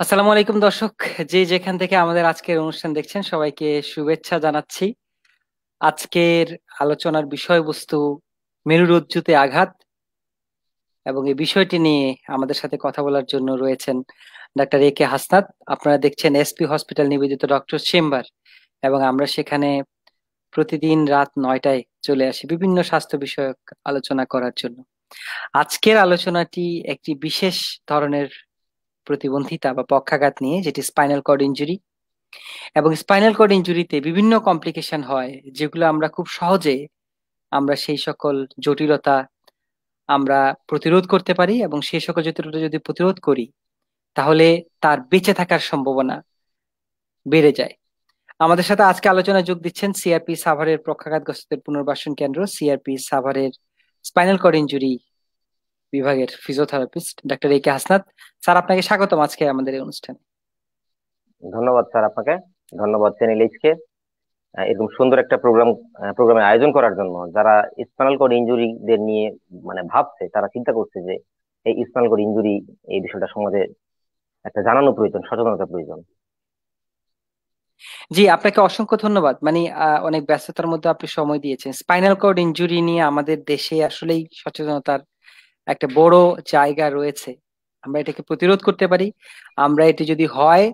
আসসালামু আলাইকুম দর্শক, যে যেখান থেকে আমাদের আজকের অনুষ্ঠান দেখছেন সবাইকে শুভেচ্ছা জানাচ্ছি। আজকের আলোচনার বিষয়বস্তু মেরুরজ্জুতে আঘাত, এবং এই বিষয়টি নিয়ে আমাদের সাথে কথা বলার জন্য রয়েছেন ডাক্তার এ কে হাসনাত। আপনারা দেখছেন এসপি হসপিটাল নিবেদিত ডক্টর চেম্বার, এবং আমরা সেখানে প্রতিদিন রাত 9টায় চলে আসি বিভিন্ন স্বাস্থ্য বিষয়ক আলোচনা করার জন্য। আজকের আলোচনাটি একটি বিশেষ ধরনের প্রতিবন্ধিতা বা পক্ষাঘাত নিয়ে, যেটি স্পাইনাল কর্ড ইনজুরি। এবং স্পাইনাল কর্ড ইনজুরিতে বিভিন্ন কমপ্লিকেশন হয়, যেগুলো আমরা খুব সহজে আমরা সেই সকল জটিলতা আমরা প্রতিরোধ করতে পারি, এবং সেই সকল জটিলতা যদি প্রতিরোধ করি তাহলে তার বেঁচে থাকার সম্ভাবনা বেড়ে যায়। আমাদের সাথে আজকে আলোচনায় যোগ দিচ্ছেন সিআরপি সাভারের পক্ষাঘাতগ্রস্তদের পুনর্বাসন কেন্দ্র, সিআরপি সাভারের স্পাইনাল কর্ড ইনজুরি বিভাগের ফিজিওথেরাপিস্ট ডাক্তার এ কে হাসনাত। স্যার, আপনাকে স্বাগতম আজকে আমাদের এই অনুষ্ঠানে। ধন্যবাদ স্যার আপনাকে। ধন্যবাদ চ্যানেল এইচকে এরকম সুন্দর একটা প্রোগ্রামের আয়োজন করার জন্য। যারা স্পাইনাল কর্ড ইনজুরিদের নিয়ে ভাবছে, তারা চিন্তা করছে যে এই স্পাইনাল কর্ড ইনজুরি এই বিষয়টা সমাজে একটা জানানো প্রয়োজন, সচেতনতা প্রয়োজন। জি, আপনাকে অসংখ্য ধন্যবাদ। মানে অনেক ব্যস্ততার মধ্যে আপনি সময় দিয়েছেন। স্পাইনাল কর্ড ইনজুরি নিয়ে আমাদের দেশে আসলেই সচেতনতার একটা বড় জায়গা রয়েছে। আমরা এটাকে প্রতিরোধ করতে পারি। আমরা এটি যদি হয়,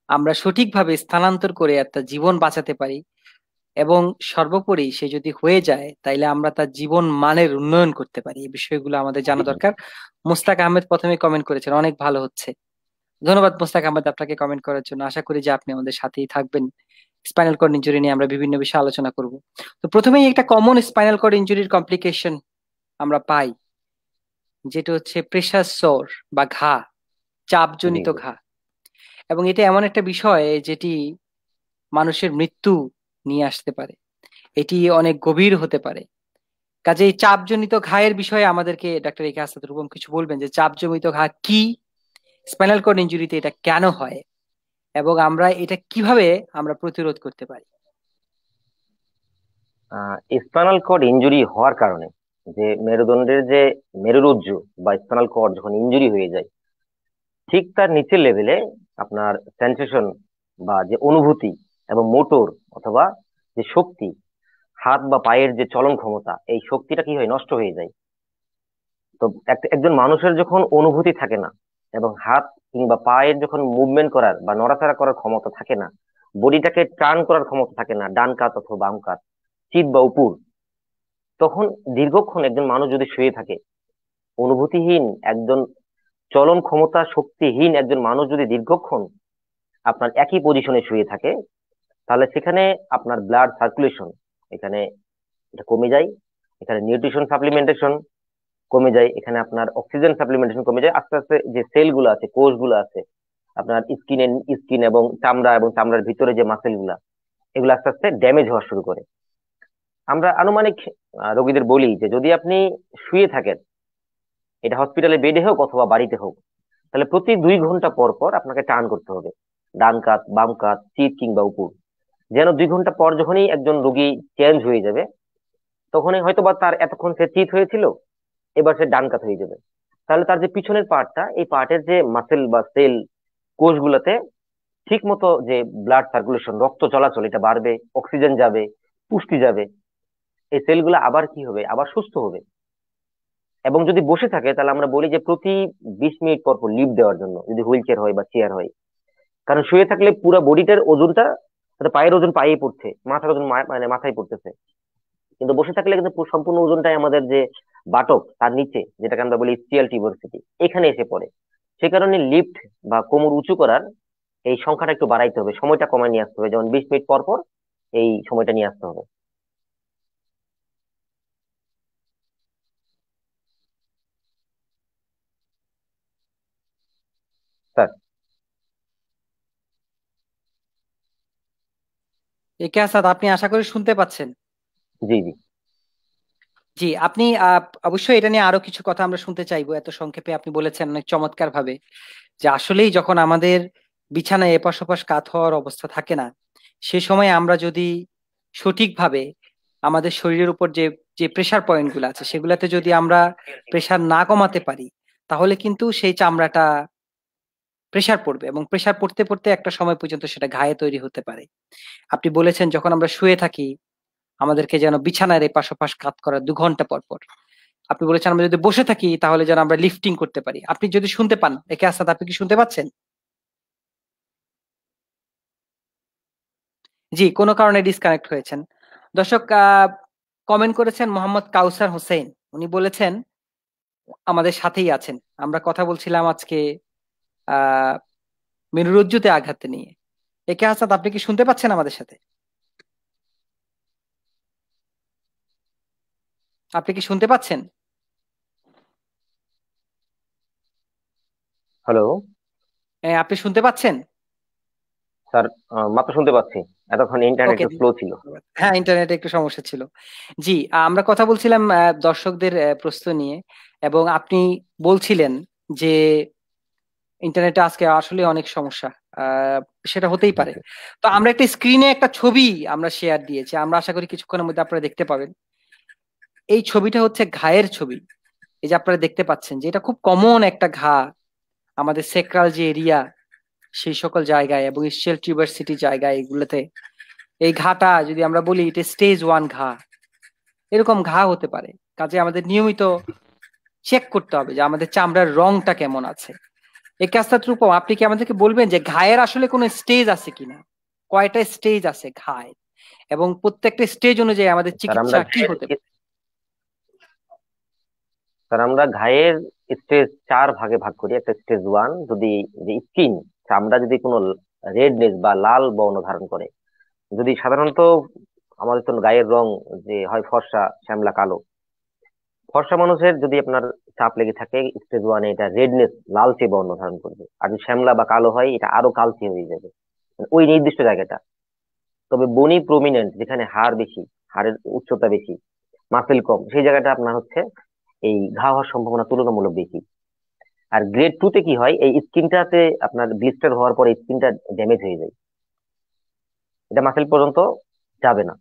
আমরা সঠিকভাবে স্থানান্তর করে একটা জীবন বাঁচাতে পারি। এবং সর্বোপরি সে যদি হয়ে যায় তাইলে আমরা তার জীবন মানের উন্নয়ন করতে পারি। এই বিষয়গুলো আমাদের জানা জি দরকার। মুস্তাক আহমেদ প্রথমে কমেন্ট করেছেন, অনেক ভালো হচ্ছে। ধন্যবাদ মোস্তাক আহমেদ আপনাকে কমেন্ট করার জন্য। আশা করি যে আপনি আমাদের সাথেই থাকবেন। স্পাইনাল কর্ড ইনজুরি নিয়ে আমরা বিভিন্ন বিষয়ে আলোচনা করব। তো প্রথমেই একটা কমন স্পাইনাল কর্ড ইনজুরির কমপ্লিকেশন আমরা পাই, যেটা হচ্ছে প্রেসার সোর বা ঘা, জি চাপজনিত জি। ঘা। এবং এটা এমন একটা বিষয় যেটি মানুষের মৃত্যু নিয়ে আসতে পারে। এটি অনেক গভীর হতে পারে। কাজেই চাপজনিত ঘায়ের বিষয়ে আমাদেরকে ডাক্তার একে আসাদ রূপম কিছু বলবেন, যে চাপজনিত ঘা কি, স্পাইনাল কর্ড ইনজুরিতে এটা কেন হয়, এবং আমরা এটা কিভাবে আমরা প্রতিরোধ করতে পারি। স্পাইনাল কর্ড ইনজুরি হওয়ার কারণে যে মেরুদণ্ডের যে মেরুরজ্জু বা স্পাইনাল কর্ড যখন ইনজুরি হয়ে যায়, ঠিক তার নিচের লেভেলে আপনার সেন্সেশন বা যে অনুভূতি এবং মোটর অথবা যে শক্তি, হাত বা পায়ের যে চলন ক্ষমতা, এই শক্তিটা কি হয়, নষ্ট হয়ে যায়। তো একজন মানুষের যখন অনুভূতি থাকে না এবং হাত কিংবা পায়ের যখন মুভমেন্ট করার বা নড়াচড়া করার ক্ষমতা থাকে না, বডিটাকে টার্ন করার ক্ষমতা থাকে না, ডান কাত অথবা বাম কাত, চিত বা উপর, তখন দীর্ঘক্ষণ একজন মানুষ যদি শুয়ে থাকে, অনুভূতিহীন একজন, চলন ক্ষমতা শক্তিহীন একজন মানুষ যদি দীর্ঘক্ষণ আপনার একই পজিশনে শুয়ে থাকে, তাহলে সেখানে আপনার ব্লাড সার্কুলেশন এখানে এটা কমে যায়, এখানে নিউট্রিশন সাপ্লিমেন্টেশন কমে যায়, এখানে আপনার অক্সিজেন সাপ্লিমেন্টেশন কমে যায়। আস্তে আস্তে যে সেলগুলো আছে, কোষগুলো আছে আপনার স্কিন এবং চামড়া এবং চামড়ার ভিতরে যে মাসেল গুলা, এগুলো আস্তে আস্তে ড্যামেজ হওয়া শুরু করে। আমরা আনুমানিক রোগীদের বলি যে যদি আপনি শুয়ে থাকেন, এটা হসপিটালে বেডে হোক অথবা বাড়িতে হোক, তাহলে প্রতি 2 ঘন্টা পর পর আপনাকে টার্ন করতে হবে, ডান কাত বাম কাত চিত কিংবা উপর। যেন 2 ঘন্টা পর যখনই একজন রোগী চেঞ্জ হয়ে যাবে, তখনই হয়তোবা তার এতক্ষণ সে চিত হয়েছিল, এবার সে ডান কাত হয়ে যাবে। তাহলে তার যে পিছনের পার্টটা, এই পার্টের যে মাসেল বা সেল, কোষগুলোতে ঠিক মতো যে ব্লাড সার্কুলেশন, রক্ত চলাচল, এটা বাড়বে, অক্সিজেন যাবে, পুষ্টি যাবে, এই সেলগুলো আবার কি হবে, আবার সুস্থ হবে। এবং যদি বসে থাকে তাহলে আমরা বলি যে প্রতি 20 মিনিট পর পর লিফট দেওয়ার জন্য, যদি হুইল চেয়ার হয় বা চেয়ার হয়। কারণ শুয়ে থাকলে পুরো বডিটার ওজনটা, হয়তো পায়ের ওজন পায়ে পড়ছে, মাথার ওজন মাথায় পড়তেছে, কিন্তু বসে থাকলে কিন্তু সম্পূর্ণ ওজনটাই আমাদের যে বাটক তার নিচে, যেটাকে আমরা বলি স্টিয়াল টিউবারসিটি, এখানে এসে পড়ে। সে কারণে লিফট বা কোমর উঁচু করার এই সংখ্যাটা একটু বাড়াইতে হবে, সময়টা কমায় নিয়ে আসতে হবে, যেমন 20 মিনিট পর পর এই সময়টা নিয়ে আসতে হবে। স্যার। একে আসাদ, আপনি আশা করি শুনতে পাচ্ছেন। জি জি। জি, আপনি অবশ্যই এটা নিয়ে আরো কিছু কথা আমরা শুনতে চাইবো। এত সংক্ষেপে আপনি বলেছেন অনেক চমৎকার ভাবে, যে আসলেই যখন আমাদের বিছানায় এপাশ ওপাশ কাত হওয়ার অবস্থা থাকে না, সে সময় আমরা যদি সঠিকভাবে আমাদের শরীরের উপর যে যে প্রেসার পয়েন্ট গুলো আছে সেগুলাতে যদি আমরা প্রেসার না কমাতে পারি, তাহলে কিন্তু সেই চামড়াটা প্রেসার পড়বে, এবং প্রেসার পড়তে পড়তে একটা সময় পর্যন্ত সেটা ঘায়ে তৈরি হতে পারে। আপনি বলেছেন যখন আমরা শুয়ে থাকি আমাদেরকে যেন বিছানার এপাশ ওপাশ কাত করা 2 ঘন্টা পর পর। আপনি বলেছেন আমরা যদি বসে থাকি তাহলে যেন আমরা লিফটিং করতে পারি। আপনি যদি শুনতে পান, একে আসাদ আপনি কি শুনতে পাচ্ছেন? জি, কোনো কারণে ডিসকানেক্ট হয়েছেন। দর্শক কমেন্ট করেছেন মোহাম্মদ কাউসার হোসেন। উনি বলেছেন আমাদের সাথেই আছেন। আমরা কথা বলছিলাম আজকে আহ মেরুরজ্জুতে আঘাত নিয়ে। একে আসাদ আপনি কি শুনতে পাচ্ছেন আমাদের সাথে? আপনি কি শুনতে পাচ্ছেন? হ্যালো আপনি শুনতে পাচ্ছেন? স্যার, মাত্র শুনতে পাচ্ছি। এতক্ষণ ইন্টারনেট ওকে। একটু স্লো ছিল। হ্যাঁ, ইন্টারনেটে একটু সমস্যা ছিল। জি, আমরা কথা বলছিলাম দর্শকদের প্রশ্ন নিয়ে, এবং আপনি বলছিলেন যে ইন্টারনেটে আজকে আসলে অনেক সমস্যা। আহ, সেটা হতেই পারে। তো আমরা একটা স্ক্রিনে একটা ছবি আমরা শেয়ার দিয়েছি, আমরা আশা করি কিছুক্ষণের মধ্যে আপনারা দেখতে পাবেন। এই ছবিটা হচ্ছে ঘায়ের ছবি। এই যে আপনারা দেখতে পাচ্ছেন যে এটা খুব কমন একটা ঘা আমাদের সেক্রাল যে এরিয়া, সেই সকল জায়গায় এবং ইসচিয়াল টিউবার সিটি জায়গায় এগুলোতে এই ঘাটা যদি আমরা বলি এটা স্টেজ 1 ঘা, এরকম ঘা হতে পারে। কাজে আমাদের নিয়মিত চেক করতে হবে যে আমাদের চামড়ার রংটা কেমন আছে। এই কাজটা রূপম, আপনি কি আমাদেরকে বলবেন যে ঘায়ের আসলে কোনো স্টেজ আছে কিনা? কয়টা স্টেজ আছে ঘায়ের, এবং প্রত্যেকটা স্টেজ অনুযায়ী আমাদের স্যার চিকিৎসা আমরা কি ঘায়ের হতে পারে? স্যার আমরা ঘায়ের স্টেজ 4 ভাগে ভাগ করি। একটা স্টেজ 1, যদি যে স্কিন, চামড়া যদি কোনো রেডনেস বা লাল বর্ণ ধারণ করে, যদি সাধারণত আমাদের তো গায়ের রং যে হয় ফর্সা, শ্যামলা, কালো। ফর্সা মানুষের যদি আপনার চাপ লেগে থাকে স্টেজ 1, এটা রেডনেস, লালচে বর্ণ ধারণ করবে। আর যদি শ্যামলা বা কালো হয়, এটা আরো কালচে হয়ে যাবে, মানে ওই নির্দিষ্ট জায়গাটা। তবে বনি প্রমিনেন্ট, যেখানে হাড় বেশি, হাড়ের উচ্চতা বেশি, মাসেল কম, সেই জায়গাটা আপনার হচ্ছে এই ঘা হওয়ার সম্ভাবনা তুলনামূলক বেশি। আর গ্রেড 2 তে কি হয়, এই স্কিনটাতে আপনার ব্লিস্টার হওয়ার পরে স্কিনটা ড্যামেজ হয়ে যায়, এটা মাসেল পর্যন্ত যাবে না।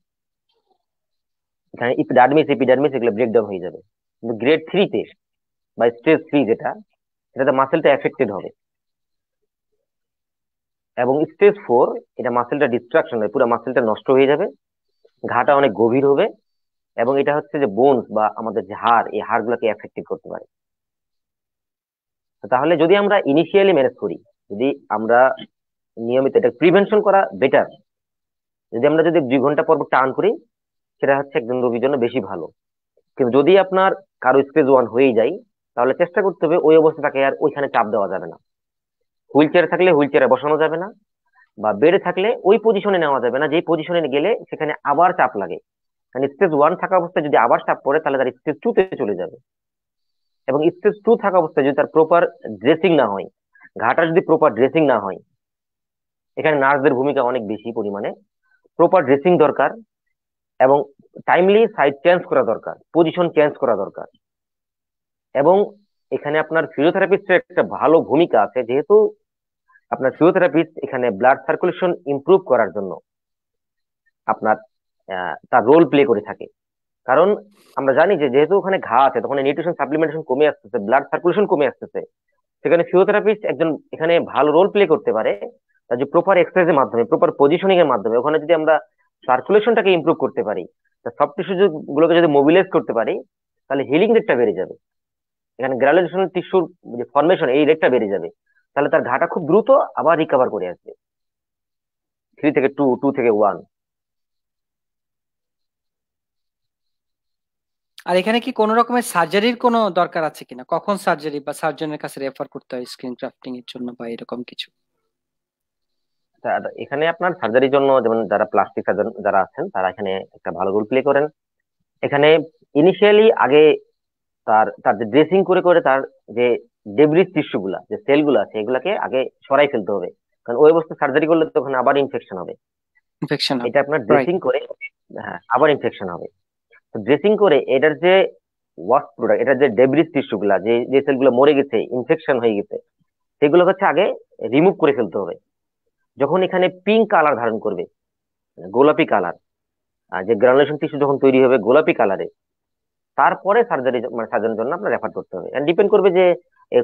এখানে ইপিডার্মিস এপিডার্মিস এগুলো ব্রেকডাউন হয়ে যাবে। কিন্তু গ্রেড 3 তে বা স্টেজ 3 যেটা, সেটাতে মাসেলটা এফেক্টেড হবে। এবং স্টেজ 4, এটা মাসেলটা ডিস্ট্রাকশন হয়, পুরো মাসেলটা নষ্ট হয়ে যাবে, ঘাটা অনেক গভীর হবে, এবং এটা হচ্ছে যে বোনস বা আমাদের যে হাড়, এই হাড়গুলোকে এফেক্টেড করতে পারে। তো তাহলে যদি আমরা ইনিশিয়ালি ম্যানেজ করি, যদি আমরা নিয়মিত, এটা প্রিভেনশন করা বেটার। যদি 2 ঘন্টা পর পর টার্ন করি, সেটা হচ্ছে একজন রোগীর জন্য বেশি ভালো। কিন্তু যদি আপনার কারো স্টেজ 1 হয়ে যায়, তাহলে চেষ্টা করতে হবে ওই অবস্থা তাকে আর ওইখানে চাপ দেওয়া যাবে না। হুইল চেয়ারে থাকলে হুইল চেয়ারে বসানো যাবে না, বা বেডে থাকলে ওই পজিশনে নেওয়া যাবে না যে পজিশনে গেলে সেখানে আবার চাপ লাগে। কারণ স্টেজ 1 থাকা অবস্থায় যদি আবার চাপ পড়ে, তাহলে তার স্টেজ 2 তে চলে যাবে। এবং স্টেজ 2 থাকা অবস্থায় যদি তার প্রপার ড্রেসিং না হয়, ঘাটার যদি প্রপার ড্রেসিং না হয়, এখানে নার্সদের ভূমিকা অনেক বেশি পরিমাণে। প্রপার ড্রেসিং দরকার, এবং টাইমলি সাইড চেঞ্জ করা দরকার, পজিশন চেঞ্জ করা দরকার। এবং এখানে আপনার ফিজিওথেরাপিস্টের একটা ভালো ভূমিকা আছে, যেহেতু আপনার ফিজিওথেরাপিস্ট এখানে ব্লাড সার্কুলেশন ইমপ্রুভ করার জন্য আপনার তার রোল প্লে করে থাকে। কারণ আমরা জানি যে যেহেতু ওখানে ঘা আছে, তখন নিউট্রিশন সাপ্লিমেন্টেশন কমে আসতেছে, ব্লাড সার্কুলেশন কমে আসতেছে। সেখানে ফিজিওথেরাপিস্ট একজন এখানে ভালো রোল প্লে করতে পারে। তার যে প্রপার এক্সারসাইজের মাধ্যমে, প্রপার পজিশনিং এর মাধ্যমে, ওখানে যদি আমরা সার্কুলেশনটাকে ইমপ্রুভ করতে পারি, সফট টিস্যু গুলোকে যদি মোবিলাইজ করতে পারি, তাহলে হিলিং রেটটা বেড়ে যাবে। এখানে গ্রানুলেশন টিস্যুর যে ফর্মেশন, এই রেটটা বেড়ে যাবে। তাহলে তার ঘাটা খুব দ্রুত আবার রিকভার করে আসবে, 3 থেকে 2, 2 থেকে 1। আর এখানে কি কোনো রকমের সার্জারির কোনো দরকার আছে কিনা? কখন সার্জারি বা সার্জনের কাছে রেফার করতে হয় স্ক্রিন গ্রাফটিং এর জন্য বা এরকম কিছু? এখানে আপনার সার্জারির জন্য যেমন যারা প্লাস্টিক সার্জন যারা আছেন, তারা এখানে একটা ভালো রোল প্লে করেন। এখানে ইনিশিয়ালি আগে তার তার যে ড্রেসিং করে করে তার যে ডেব্রিস টিস্যু গুলা, যে সেল গুলা আছে, এগুলাকে আগে সরাই ফেলতে হবে। কারণ ওই অবস্থা সার্জারি করলে তখন আবার ইনফেকশন হবে। ইনফেকশন হবে। এটা আপনার রাইট। ড্রেসিং করে, হ্যাঁ, আবার ইনফেকশন হবে। তো ড্রেসিং করে এটার যে ওয়াশ প্রোডাক্ট, এটার যে ডেব্রিস টিস্যু গুলা, যে যে সেল গুলো মরে গেছে, ইনফেকশন হয়ে গেছে, সেগুলো হচ্ছে আগে রিমুভ করে ফেলতে হবে। যখন এখানে পিঙ্ক কালার ধারণ করবে, মানে গোলাপি কালার, আর যে গ্রানুলেশন টিস্যু যখন তৈরি হবে গোলাপি কালারে, তারপরে সার্জারি, মানে সার্জারির জন্য আপনার রেফার করতে হবে। এন্ড ডিপেন্ড করবে যে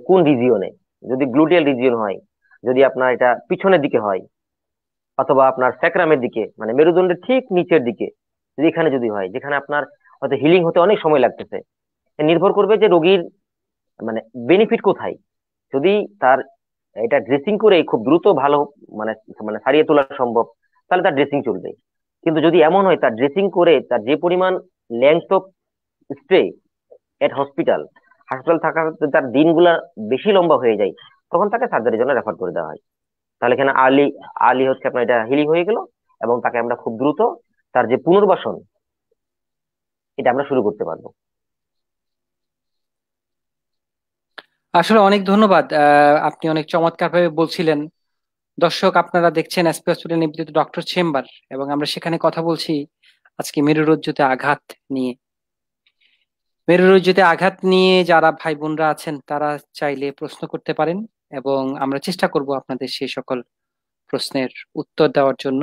কোন রিজিয়নে। যদি গ্লুটিয়াল রিজিয়ন হয়, যদি আপনার এটা পিছনের দিকে হয়, অথবা আপনার স্যাক্রামের দিকে মানে মেরুদণ্ডের ঠিক নিচের দিকে, যদি এখানে যদি হয়, যেখানে আপনার হয়তো হিলিং হতে অনেক সময় লাগতেছে, নির্ভর করবে যে রোগীর মানে বেনিফিট কোথায়। যদি তার এটা ড্রেসিং করে খুব দ্রুত ভালো মানে মানে সারিয়ে তোলা সম্ভব, তাহলে তার ড্রেসিং চলবে। কিন্তু যদি এমন হয় তার ড্রেসিং করে তার যে পরিমাণ length of stay at hospital, হাসপাতাল থাকার তার দিনগুলা বেশি লম্বা হয়ে যায়, তখন তাকে সার্জারির জন্য রেফার করে দেওয়া হয়। তাহলে এখানে আর্লি আর্লি হচ্ছে আপনার এটা হিলিং হয়ে গেল, এবং তাকে আমরা খুব দ্রুত তার যে পুনর্বাসন এটা আমরা শুরু করতে পারবো। আসলে অনেক ধন্যবাদ, আপনি অনেক চমৎকার ভাবে বলছিলেন। দর্শক, আপনারা দেখছেন এসপি হসপিটাল নিবেদিত ডক্টর চেম্বার, এবং আমরা সেখানে কথা বলছি আজকে মেরুরজ্জুতে আঘাত নিয়ে। মেরুরজ্জুতে আঘাত নিয়ে যারা ভাই বোনরা আছেন তারা চাইলে প্রশ্ন করতে পারেন, এবং আমরা চেষ্টা করব আপনাদের সেই সকল প্রশ্নের উত্তর দেওয়ার জন্য।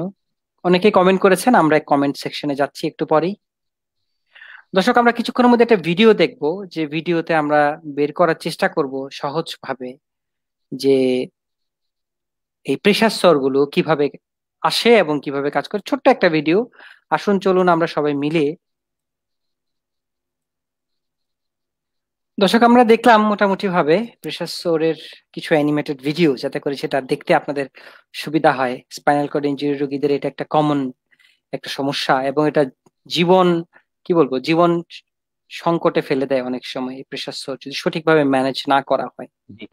অনেকে কমেন্ট করেছেন, আমরা কমেন্ট সেকশনে যাচ্ছি একটু পরেই। দর্শক, আমরা কিছুক্ষণের মধ্যে একটা ভিডিও দেখব, যে ভিডিওতে আমরা বের করার চেষ্টা করব সহজভাবে যে এই প্রেশার স্তর গুলো কিভাবে আসে এবং কিভাবে কাজ করে। ছোট্ট একটা ভিডিও, আসুন চলুন আমরা সবাই মিলে। দর্শক, আমরা দেখলাম মোটামুটি ভাবে প্রেশার স্তরের কিছু অ্যানিমেটেড ভিডিও, যাতে করে সেটা দেখতে আপনাদের সুবিধা হয়। স্পাইনাল কর্ড ইনজুরি রোগীদের এটা একটা কমন একটা সমস্যা, এবং এটা জীবন, কি বলবো, জীবন সংকটে ফেলে দেয় অনেক সময় এই প্রেশার স্তর যদি সঠিকভাবে ম্যানেজ না করা হয়। জি।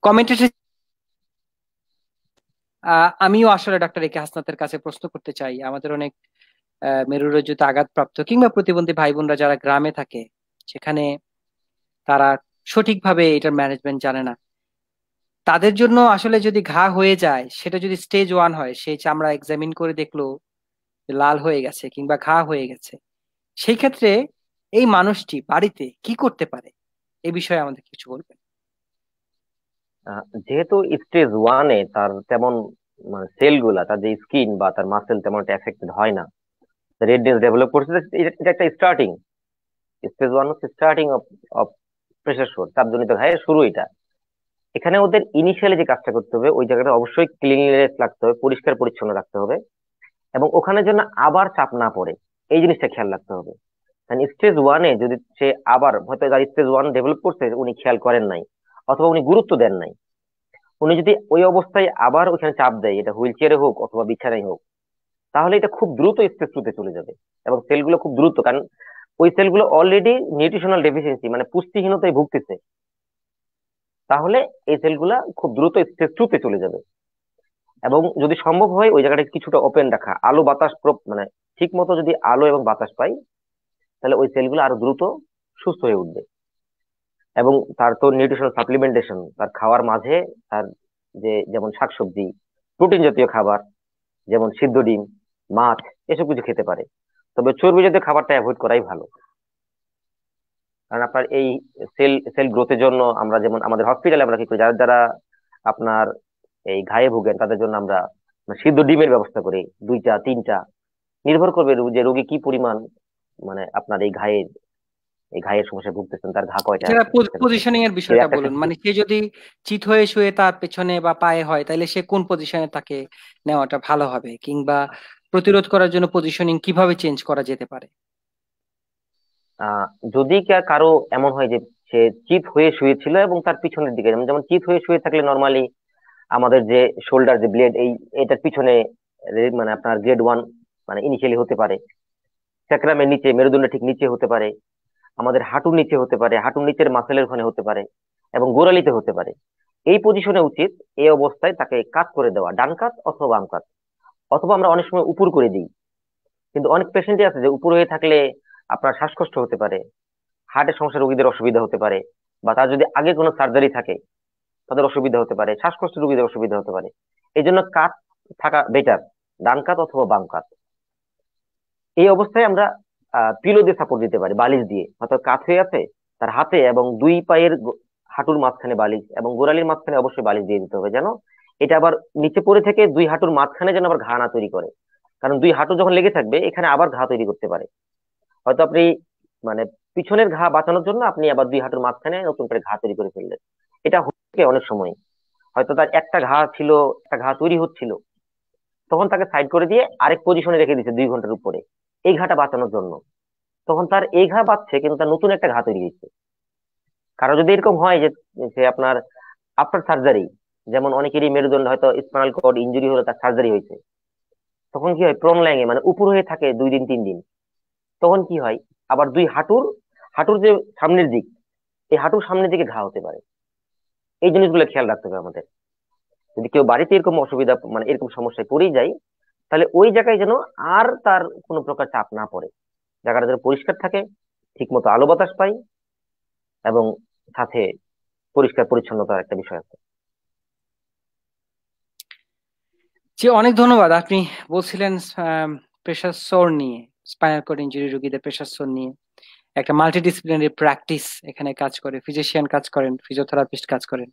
কমেন্টে আমিও আসলে ডাক্তার একে হাসনাতের কাছে প্রশ্ন করতে চাই। আমাদের অনেক মেরুরজ্জুতে আঘাতপ্রাপ্ত কিংবা প্রতিবন্ধী ভাই বোনরা যারা গ্রামে থাকে, সেখানে তারা সঠিকভাবে এটার ম্যানেজমেন্ট জানে না। তাদের জন্য আসলে যদি ঘা হয়ে যায়, সেটা যদি স্টেজ 1 হয়, সেই চামড়া এক্সামিন করে দেখলো যে লাল হয়ে গেছে কিংবা ঘা হয়ে গেছে, সেই ক্ষেত্রে এই মানুষটি বাড়িতে কি করতে পারে, এই বিষয়ে আমাদের কিছু বলবেন? যেহেতু স্টেজ 1-এ তার তেমন মানে সেল গুলা, তার যে স্কিন বা তার মাসেল তেমন একটা এফেক্টেড হয় না, রেডনেস ডেভেলপ করছে, এটা এটা একটা স্টার্টিং। স্টেজ 1 হচ্ছে স্টার্টিং অফ অফ প্রেশার শোর, চাপজনিত ঘায়ের শুরু এটা। এখানে ওদের ইনিশিয়ালি যে কাজটা করতে হবে, ওই জায়গাটা অবশ্যই ক্লিনলিনেস রাখতে হবে, পরিষ্কার পরিচ্ছন্ন রাখতে হবে, এবং ওখানে যেন আবার চাপ না পড়ে, এই জিনিসটা খেয়াল রাখতে হবে। স্টেজ 1-এ যদি সে আবার হয়তো তার স্টেজ 1 ডেভেলপ করছে, উনি খেয়াল করেন নাই অথবা উনি গুরুত্ব দেন নাই, উনি যদি ওই অবস্থায় আবার ওখানে চাপ দেয়, এটা হুইল চেয়ারে হোক অথবা বিছানায় হোক, তাহলে এটা খুব দ্রুত স্টেজ 2-তে চলে যাবে। এবং সেলগুলো খুব দ্রুত, কারণ ওই সেলগুলো অলরেডি নিউট্রিশনাল ডেফিসিয়েন্সি মানে পুষ্টিহীনতায় ভুগতেছে, তাহলে এই সেলগুলা খুব দ্রুত স্টেজ 2-তে চলে যাবে। এবং যদি সম্ভব হয় ওই জায়গাটা কিছুটা ওপেন রাখা, আলো বাতাস মানে ঠিক মতো যদি আলো এবং বাতাস পাই, তাহলে ওই সেলগুলো আরো দ্রুত সুস্থ হয়ে উঠবে। এবং তার তো নিউট্রিশনাল সাপ্লিমেন্টেশন, তার খাওয়ার মাঝে তার যে যেমন শাকসবজি, প্রোটিন জাতীয় খাবার, যেমন সিদ্ধ ডিম, মাছ, এসব কিছু খেতে পারে। তবে চর্বি জাতীয় খাবারটা অ্যাভয়েড করাই ভালো। কারণ আপনার এই সেল সেল গ্রোথের জন্য আমরা যেমন আমাদের হসপিটালে আমরা কি করি, যারা যারা আপনার এই ঘায়ে ভুগেন তাদের জন্য আমরা সিদ্ধ ডিমের ব্যবস্থা করি, 2টা 3টা, নির্ভর করবে যে রোগী কি পরিমাণ মানে আপনার এই ঘায়ের সমস্যায় ভুগতেছেন, তার ঘা কয়টা এছাড়া আছে না। পজিশনিং এর এই বিষয়টা একটা বলুন, মানে সে যদি চিত হয়ে শুয়ে তার পেছনে বা পায়ে হয়, তাহলে সে কোন পজিশনে তাকে নেওয়াটা ভালো হবে, কিংবা প্রতিরোধ করার জন্য পজিশনিং কিভাবে চেঞ্জ করা যেতে পারে? আহ যদি কারো এমন হয় যে সে চিত হয়ে শুয়েছিল এবং তার পিছনের দিকে, যেমন যেমন চিত হয়ে শুয়ে থাকলে নর্মালি আমাদের যে শোল্ডার যে ব্লেড, এই এটার পিছনে মানে আপনার গ্রেড 1 মানে ইনিশিয়ালি হতে পারে, স্যাক্রামের নিচে, মেরুদণ্ডের ঠিক নিচে হতে পারে, আমাদের হাঁটুর নিচে হতে পারে, হাঁটুর নিচের মাসেলের ওখানে হতে পারে, এবং গোড়ালিতে হতে পারে। এই পজিশনে উচিত এই অবস্থায় তাকে কাত করে দেওয়া, ডান কাত অথবা বাম কাত, অথবা আমরা অনেক সময় উপর করে দিই। কিন্তু অনেক পেশেন্টই আছে যে উপর হয়ে থাকলে আপনার শ্বাসকষ্ট হতে পারে, হার্টের সমস্যা রোগীদের অসুবিধা হতে পারে, বা তার যদি আগে কোনো সার্জারি থাকে তাদের অসুবিধা হতে পারে, শ্বাসকষ্ট রোগীদের অসুবিধা হতে পারে। এই জন্য কাত থাকা বেটার, ডান কাত অথবা বাম কাত। এই অবস্থায় আমরা পিলো দিয়ে সাপোর্ট দিতে পারি, বালিশ দিয়ে, হয়তো কাত হয়ে আছে, তার হাতে এবং দুই পায়ের হাঁটুর মাঝখানে বালিশ, এবং গোড়ালির মাঝখানে অবশ্যই বালিশ দিয়ে দিতে হবে, যেন এটা আবার নিচে পড়ে থেকে দুই হাঁটুর মাঝখানে যেন আবার ঘা না তৈরি করে। কারণ দুই হাঁটু যখন লেগে থাকবে এখানে আবার ঘা তৈরি করতে পারে। হয়তো আপনি মানে পিছনের ঘা বাঁচানোর জন্য আপনি আবার দুই হাঁটুর মাঝখানে নতুন করে ঘা তৈরি করে ফেললেন, এটা হচ্ছে অনেক সময়। হয়তো তার একটা ঘা ছিল, একটা ঘা তৈরি হচ্ছিল, তখন তাকে সাইড করে দিয়ে আরেক পজিশনে রেখে দিচ্ছে 2 ঘন্টার উপরে এই ঘাটা বাঁচানোর জন্য। তখন তার এই ঘা বাঁচছে কিন্তু তার নতুন একটা ঘা তৈরি হয়েছে। কারো যদি এরকম হয় যে যে আপনার আফটার সার্জারি, যেমন অনেকেরই মেরুদণ্ডে হয়তো স্পাইনাল কর্ড ইনজুরি হলে তার সার্জারি হয়েছে, তখন কি হয় প্রনল্যাঙে মানে উপর হয়ে থাকে 2 দিন 3 দিন। তখন কি হয় আবার দুই হাঁটুর, হাঁটুর যে সামনের দিক, এই হাঁটুর সামনের দিকে ঘা হতে পারে। এই জিনিসগুলো খেয়াল রাখতে হবে আমাদের। যদি কেউ বাড়িতে এরকম অসুবিধা মানে এরকম সমস্যায় পড়েই যায়, তাহলে ওই জায়গায় যেন আর তার কোনো প্রকার চাপ না পড়ে, জায়গাটা যেন পরিষ্কার থাকে, ঠিক মতো আলো বাতাস পাই, এবং সাথে পরিষ্কার পরিচ্ছন্নতার একটা বিষয় আছে। জি, অনেক ধন্যবাদ। আপনি বলছিলেন প্রেশার সোর নিয়ে, স্পাইনাল কর্ড ইনজুরি রোগীদের প্রেশার সোর নিয়ে একটা মাল্টিডিসিপ্লিনারি প্র্যাকটিস এখানে কাজ করে। ফিজিশিয়ান কাজ করেন, ফিজিওথেরাপিস্ট কাজ করেন,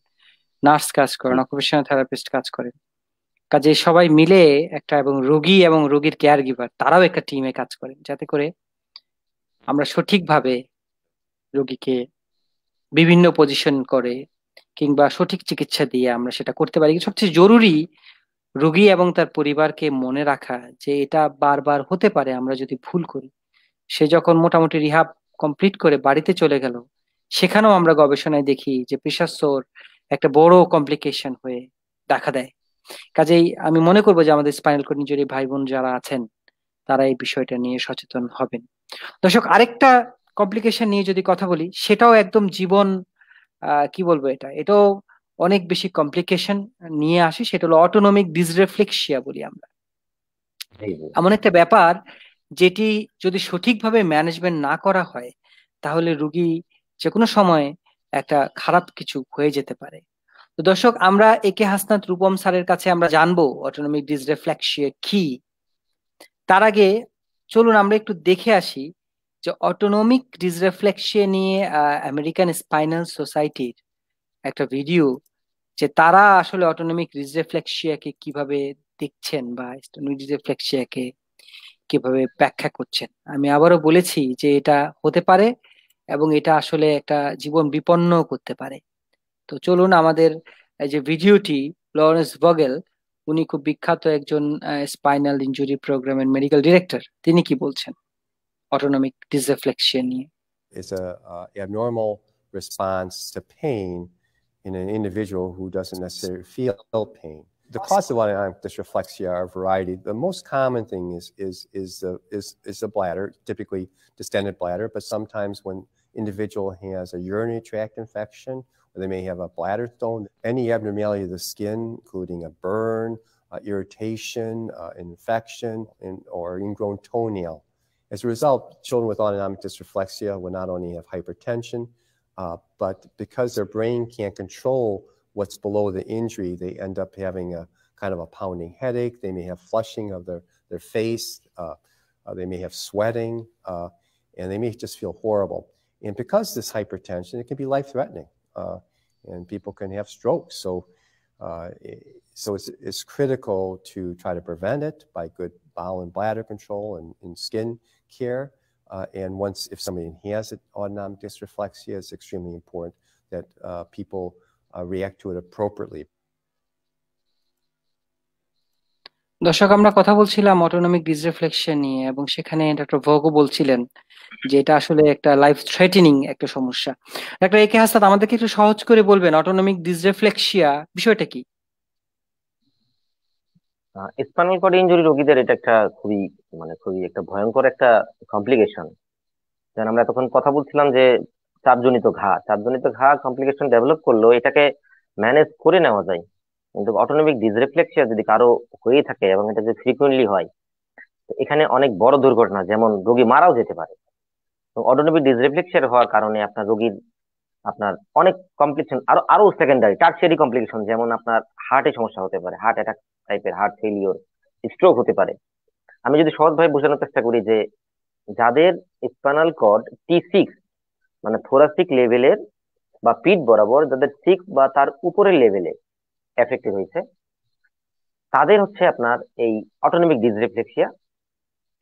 নার্স কাজ জি, করেন, অকুপেশনাল থেরাপিস্ট কাজ করেন। কাজে সবাই মিলে একটা, এবং রোগী এবং রোগীর কেয়ার গিভার তারাও একটা টিমে কাজ করেন, যাতে করে আমরা সঠিকভাবে রোগীকে বিভিন্ন পজিশন করে কিংবা সঠিক চিকিৎসা দিয়ে আমরা সেটা করতে পারি। সবচেয়ে জরুরি রোগী এবং তার পরিবারকে মনে রাখা যে এটা বারবার হতে পারে আমরা যদি ভুল করি। সে যখন মোটামুটি রিহাব কমপ্লিট করে বাড়িতে চলে গেল, সেখানেও আমরা গবেষণায় দেখি যে প্রেশার সোর একটা বড় কমপ্লিকেশন হয়ে দেখা দেয়। কাজেই আমি মনে করবো যে আমাদের স্পাইনাল কর্ড ইনজুরি ভাই বোন যারা আছেন তারা এই বিষয়টা নিয়ে সচেতন হবেন। দর্শক, আরেকটা কমপ্লিকেশন নিয়ে যদি কথা বলি, সেটাও একদম জীবন কি বলবো, এটাও অনেক বেশি কমপ্লিকেশন নিয়ে আসে। সেটা হলো অটোনমিক ডিসরেফ্লেক্সিয়া বলি আমরা। জি, জি। এমন একটা ব্যাপার যেটি যদি সঠিকভাবে ম্যানেজমেন্ট না করা হয়, তাহলে রুগী যে কোনো সময় একটা খারাপ কিছু হয়ে যেতে পারে। তো দর্শক, আমরা একে হাসনাত রূপম স্যারের কাছে আমরা জানবো অটোনমিক ডিসরেফ্লেক্সিয়া কি। তার আগে চলুন আমরা একটু দেখে আসি যে অটোনমিক ডিসরেফ্লেক্সিয়া নিয়ে আমেরিকান স্পাইনাল সোসাইটির একটা ভিডিও, যে তারা আসলে অটোনমিক ডিসরেফ্লেক্সিয়াকে কিভাবে দেখছেন বা অটোনমিক ডিসরেফ্লেক্সিয়াকে কিভাবে ব্যাখ্যা করছেন। আমি আবারও বলেছি যে এটা হতে পারে এবং এটা আসলে একটা জীবন বিপন্ন করতে পারে। তো চলুন আমাদের এই যে ভিডিওটি, লরেন্স ভগেল, উনি খুব বিখ্যাত একজন স্পাইনাল ইনজুরি প্রোগ্রামের মেডিকেল ডিরেক্টর, তিনি কি বলছেন অটোনমিক ডিসরেফ্লেক্সিয়া নিয়ে। Is a abnormal response to pain in an individual who doesn't necessarily feel pain. The cause of autonomic dysreflexia are a variety. The most common thing is the bladder, typically distended bladder, but sometimes when individual has a urinary tract infection, or they may have a bladder stone, any abnormality of the skin, including a burn, irritation, infection, or ingrown toenail. As a result, children with autonomic dysreflexia will not only have hypertension, but because their brain can't control what's below the injury, they end up having a kind of a pounding headache. They may have flushing of their face. They may have sweating, and they may just feel horrible. And because this hypertension, it can be life-threatening, and people can have strokes. Uh, so it's critical to try to prevent it by good bowel and bladder control and skin care. And once, if somebody has autonomic dysreflexia, it's extremely important that people react to it appropriately. দর্শক, আমরা কথা বলছিলাম autonomic ডিসরেফ্লেকশন নিয়ে, এবং সেখানে doctor ভগও বলছিলেন যে এটা আসলে একটা লাইফ থ্রেটেনিং একটা সমস্যা। ডাক্তার একে হাসান, আমাদেরকে একটু সহজ করে বলবেন অটোনমিক ডিসরেফ্লেক্সিয়া বিষয়টা কি? স্পাইনাল কর্ড ইনজুরি রোগীদের এটা একটা খুবই মানে খুবই একটা ভয়ঙ্কর একটা কমপ্লিকেশন। যেন আমরা এতক্ষণ কথা বলছিলাম যে চাপজনিত ঘা কমপ্লিকেশন ডেভেলপ করলেও এটাকে ম্যানেজ করে নেওয়া যায়, কিন্তু অটোনমিক ডিসরেফ্লেক্সিয়া যদি কারো হয়ে থাকে এবং এটা যদি ফ্রিকুয়েন্টলি হয়, তো এখানে অনেক বড় দুর্ঘটনা, যেমন রোগী মারাও যেতে পারে। তো অটোনমিক ডিসরেফ্লেক্সিয়া হওয়ার কারণে আপনার রোগীর আপনার অনেক কমপ্লিকেশন, আরো আরো সেকেন্ডারি টার্সিয়ারি কমপ্লিকেশন, যেমন আপনার হার্টে সমস্যা হতে পারে, হার্ট অ্যাটাক টাইপের, হার্ট ফেলিওর, স্ট্রোক হতে পারে। আমি যদি সহজভাবে বোঝানোর চেষ্টা করি যে যাদের স্পাইনাল কর্ড T6 মানে থোরাসিক লেভেলের বা পিঠ বরাবর, যাদের 6 বা তার উপরের লেভেলে এফেক্টেড হয়েছে, তাদের হচ্ছে আপনার এই অটোনমিক ডিসরেফ্লেক্সিয়া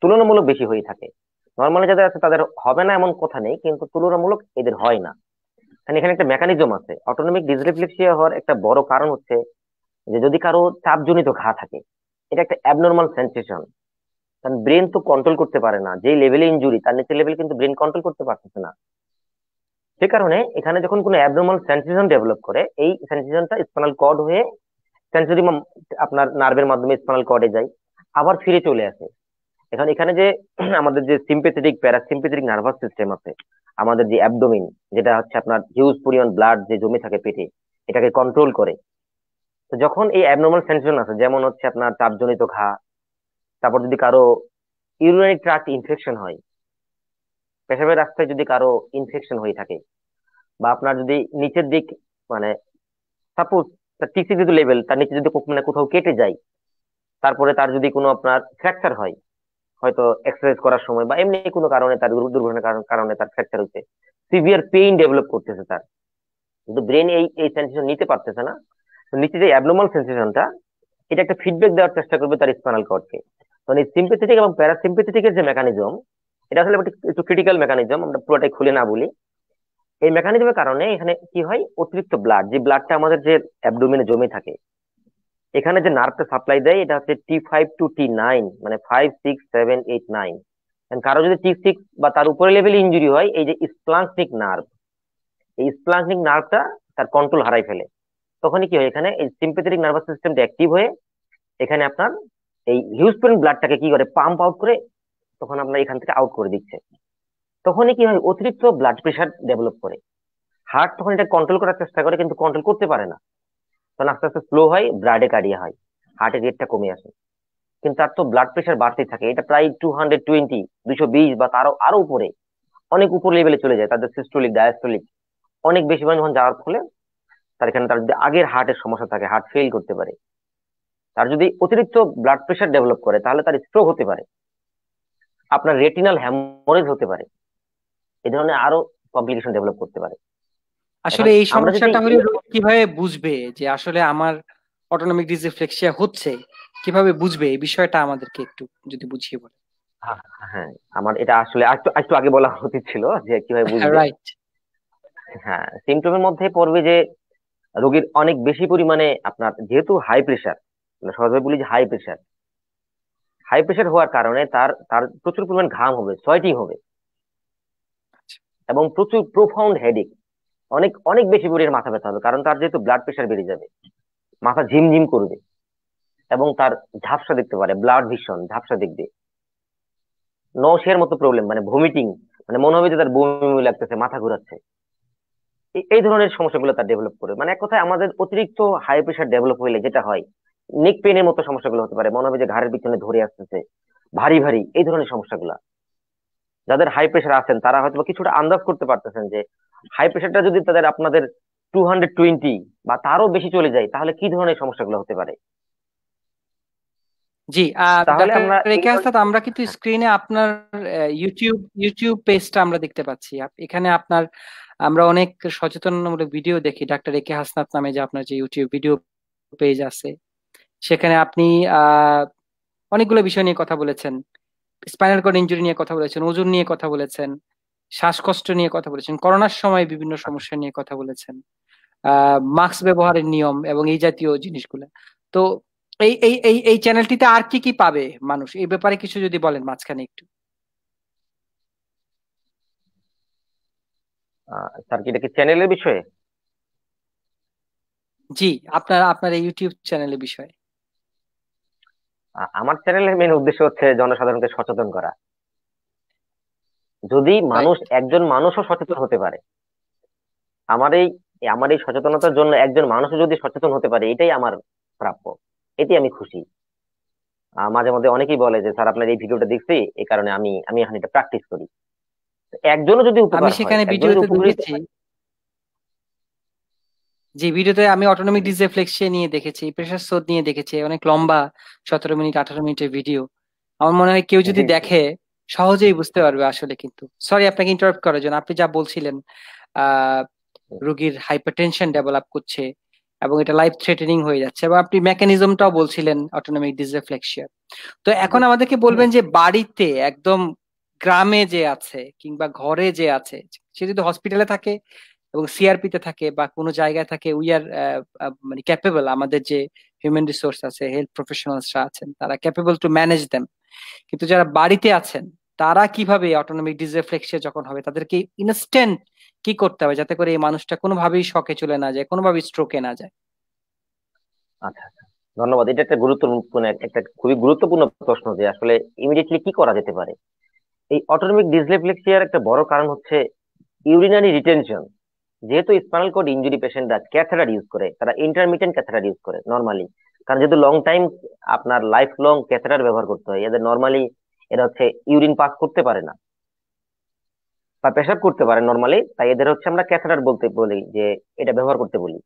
তুলনামূলক বেশি হয়ে থাকে। নর্মালি যাদের আছে তাদের হবে না এমন কথা নেই, কিন্তু তুলনামূলক এদের হয় না। কারণ এখানে একটা মেকানিজম আছে। অটোনমিক ডিসরিফ্লেক্সিয়া হওয়ার একটা বড় কারণ হচ্ছে যে যদি কারো চাপজনিত ঘা থাকে, এটা একটা অ্যাবনর্মাল সেন্সেশন। কারণ ব্রেন তো কন্ট্রোল করতে পারে না, যে লেভেলে ইনজুরি তার নিচের লেভেল কিন্তু ব্রেন কন্ট্রোল করতে পারতেছে না। সে কারণে এখানে যখন কোনো অ্যাবনর্মাল সেন্সেশন ডেভেলপ করে, এই সেন্সেশনটা স্পাইনাল কর্ড হয়ে সেন্সরি আপনার নার্ভের মাধ্যমে স্পাইনাল কর্ডে যায়, আবার ফিরে চলে আসে। এখন এখানে যে আমাদের যে সিম্পেথেটিক প্যারাসিম্পেথেটিক নার্ভাস সিস্টেম আছে, আমাদের যে অ্যাবডোমিন, যেটা হচ্ছে আপনার হিউজ পরিমাণ ব্লাড যে জমে থাকে পেটে, এটাকে কন্ট্রোল করে। তো যখন এই অ্যাবনর্মাল সেন্সেশন আছে, যেমন হচ্ছে আপনার চাপজনিত ঘা, তারপর যদি কারো ইউরিনারি ট্রাক্ট ইনফেকশন হয়, পেশাবের রাস্তায় যদি কারো ইনফেকশন হয়ে থাকে, বা আপনার যদি নিচের দিক মানে সাপোজ তার টিসি যদি লেভেল তার নিচে যদি মানে কোথাও কেটে যায়, তারপরে তার যদি কোনো আপনার ফ্র্যাকচার হয়, হয়তো এক্সারসাইজ করার সময় বা এমনি কোনো কারণে তার দুর্ঘটনার কারণে তার ফ্র্যাকচার হচ্ছে, সিভিয়ার পেইন ডেভেলপ করতেছে তার, কিন্তু ব্রেন এই এই সেন্সেশন নিতে পারতেছে না। তো নিচে যে অ্যাবনর্মাল সেন্সেশনটা, এটা একটা ফিডব্যাক দেওয়ার চেষ্টা করবে তার স্পাইনাল কর্ডকে। মানে সিম্পেথেটিক এবং প্যারাসিম্পেথেটিকের যে মেকানিজম, এটা আসলে একটু ক্রিটিক্যাল মেকানিজম, আমরা পুরোটাই খুলে না বলি। এই মেকানিজমের কারণে এখানে কি হয়, অতিরিক্ত ব্লাড, যে ব্লাডটা আমাদের যে অ্যাবডোমেনে জমে থাকে, এখানে যে নার্ভটা সাপ্লাই দেয় এটা হচ্ছে T5 to T9, মানে 5, 6, 7, 8, 9। কারো যদি T6 বা তার উপরে লেভেলে ইনজুরি হয়, এই যে স্প্লাঙ্কনিক নার্ভ, এই স্প্লাঙ্কনিক নার্ভটা তার কন্ট্রোল হারাই ফেলে। তখনই কি হয়, এখানে এই সিম্পেথেটিক নার্ভাস সিস্টেমটা অ্যাক্টিভ হয়ে এখানে আপনার এই হিউজ পরিমাণ ব্লাডটাকে কি করে পাম্প আউট করে, তখন আপনার এখান থেকে আউট করে দিচ্ছে। তখনই কি হয়, অতিরিক্ত ব্লাড প্রেশার ডেভেলপ করে। হার্ট তখন এটা কন্ট্রোল করার চেষ্টা করে, কিন্তু কন্ট্রোল করতে পারে না। তখন আস্তে আস্তে স্লো হয়, ব্লাডে কার্ডিয়া হয়, হার্টের রেটটা কমে আসে। কিন্তু তার তো ব্লাড প্রেশার বাড়তেই থাকে, এটা প্রায় 220, 220 বা তারও আরো উপরে, অনেক উপর লেভেলে চলে যায়। তাদের সিস্টোলিক ডায়াস্টোলিক অনেক বেশি পরিমাণ যখন যাওয়ার ফলে তার এখানে তার যদি আগের হার্টের সমস্যা থাকে, হার্ট ফেল করতে পারে। তার যদি অতিরিক্ত ব্লাড প্রেশার ডেভেলপ করে, তাহলে তার স্ট্রোক হতে পারে, আপনার রেটিনাল হ্যামোরেজ হতে পারে, এই ধরনের আরো কমপ্লিকেশন ডেভেলপ করতে পারে। এখন আসলে এই আমরা যদি সমস্যাটা হলে রোগী কিভাবে বুঝবে যে আসলে আমার অটোনমিক ডিসরিফ্লেক্সিয়া হচ্ছে? কিভাবে বুঝবে এই বিষয়টা আমাদেরকে একটু যদি বুঝিয়ে বলেন। হ্যাঁ, হ্যাঁ, আমার এটা আসলে একটু একটু আগে বলা উচিত ছিল যে কিভাবে বুঝবে। রাইট। হ্যাঁ, সিমটমের মধ্যে পড়বে যে রোগীর অনেক বেশি পরিমাণে আপনার যেহেতু হাই প্রেশার, মানে সহজভাবে বলি যে হাই প্রেশার, হাই প্রেশার হওয়ার কারণে তার তার প্রচুর পরিমাণ ঘাম হবে, সোয়েটিং হবে, এবং প্রচুর প্রোফাউন্ড হেডেক, অনেক অনেক বেশি পরিমাণে মাথা ব্যথা হবে, কারণ তার যেহেতু ব্লাড প্রেশার বেড়ে যাবে, মাথা ঝিমঝিম করবে, এবং তার ঝাপসা দেখতে পারে, ব্লাড ভিশন ঝাপসা দেখবে, নৌশের মতো প্রবলেম, মানে ভমিটিং, মানে মনে হবে যে তার বমি লাগতেছে, মাথা ঘোরাচ্ছে। এই ধরনের সমস্যাগুলো তার ডেভেলপ করে। মানে এক কথায় আমাদের অতিরিক্ত হাই প্রেশার ডেভেলপ হইলে যেটা হয়, নেক পেনের মতো সমস্যাগুলো হতে পারে, মনে হবে যে ঘাড়ের পিছনে ধরে আসতেছে, ভারী ভারী, এই ধরনের সমস্যাগুলো। যাদের হাই প্রেশার আছেন তারা হয়তো বা কিছুটা আন্দাজ করতে পারতেছেন যে হাই প্রেশারটা যদি তাদের আপনাদের 220 বা তারও বেশি চলে যায়, তাহলে কি ধরনের সমস্যাগুলো হতে পারে। জি, তাহলে ডাক্তার আমরা এই রেকে হাসনাত, আমরা কিন্তু স্ক্রিনে আপনার ইউটিউব পেজটা আমরা দেখতে পাচ্ছি। এখানে আপনার আমরা অনেক সচেতনমূলক ভিডিও দেখি ডাক্তার রেকে হাসনাত নামে, যে আপনার যে ইউটিউব ভিডিও পেজ আছে, সেখানে আপনি আহ অনেকগুলো বিষয় নিয়ে কথা বলেছেন। স্পাইনাল কর্ড ইনজুরি নিয়ে কথা বলেছেন, ওজন নিয়ে কথা বলেছেন, শ্বাসকষ্ট নিয়ে কথা বলেছেন, করোনার সময় বিভিন্ন সমস্যা নিয়ে কথা বলেছেন, মাস্ক ব্যবহারের নিয়ম এবং এই জাতীয় জিনিসগুলো। তো এই এই এই এই চ্যানেলটিতে আর কি কি পাবে মানুষ, এই ব্যাপারে কিছু যদি বলেন মাঝখানে একটু। স্যার কি এটা কি চ্যানেলের বিষয়ে? জি, আপনার আপনার এই ইউটিউব চ্যানেলের বিষয়ে। আমার চ্যানেলের মেন উদ্দেশ্য হচ্ছে জনসাধারণকে সচেতন করা। যদি রাইট। একজন মানুষও সচেতন হতে পারে, আমার এই আমার এই সচেতনতার জন্য একজন মানুষও যদি সচেতন হতে পারে, এটাই আমার প্রাপ্য, এতে আমি খুশি। মাঝে মধ্যে অনেকেই বলে যে স্যার আপনার এই ভিডিওটা দেখছি, এই কারণে আমি আমি এখন এটা প্র্যাকটিস করি। তো একজনও যদি আমি উপকার হয়, সেখানে একজন যদি ভিডিওতে উপকৃত দেখেছি, হয়। যে ভিডিওতে আমি অটোনমিক ডিসরিফ্লেক্সিয়া নিয়ে দেখেছি, প্রেশার স্রোত নিয়ে দেখেছি, অনেক লম্বা, 17 মিনিট 18 মিনিটের ভিডিও। আমার মনে হয় কেউ যদি জি, জি। দেখে সহজেই বুঝতে পারবে আসলে। কিন্তু সরি আপনাকে ইন্টারাপ্ট করার জন্য, আপনি যা বলছিলেন আহ রোগীর হাইপারটেনশন ডেভেলপ করছে এবং এটা লাইফ থ্রেটেনিং হয়ে যাচ্ছে, এবং আপনি মেকানিজমটাও বলছিলেন অটোনমিক ডিসরিফ্লেক্সিয়া। তো এখন আমাদেরকে বলবেন যে বাড়িতে একদম গ্রামে যে আছে কিংবা ঘরে যে আছে, সে যদি হসপিটালে থাকে এবং সিআরপি তে থাকে বা কোনো জায়গায় থাকে, উই আর মানে ক্যাপেবল, আমাদের যে হিউম্যান রিসোর্স আছে, হেলথ প্রফেশনালসরা আছেন, তারা ক্যাপেবল টু ম্যানেজ দেম। কিন্তু যারা বাড়িতে আছেন, তারা কিভাবে অটোনমিক ডিসরিফ্লেক্সিয়া যখন হবে, তাদেরকে ইনস্ট্যান্ট কি করতে হবে যাতে করে এই মানুষটা কোনোভাবেই শকে চলে না যায়, কোনোভাবেই স্ট্রোকে না যায়? আচ্ছা আচ্ছা, ধন্যবাদ। এটা একটা গুরুত্বপূর্ণ, একটা খুবই গুরুত্বপূর্ণ প্রশ্ন যে আসলে ইমিডিয়েটলি কি করা যেতে পারে। এই অটোনমিক ডিসলেক্সিয়ার একটা বড় কারণ হচ্ছে ইউরিনারি রিটেনশন। যেহেতু স্পাইনাল কর্ড ইনজুরি পেশেন্টরা ক্যাথেটার ইউজ করে, তারা ইন্টারমিটেন্ট ক্যাথেটার ইউজ করে নর্মালি, কারণ যেহেতু লং টাইম আপনার লাইফ লং ক্যাথেটার ব্যবহার করতে হয়, এদের নর্মালি এরা হচ্ছে ইউরিন পাস করতে পারে না বা পেশাব করতে পারে নর্মালি, তাই এদের হচ্ছে আমরা ক্যাথেটার বলতে বলি, যে এটা ব্যবহার করতে বলি।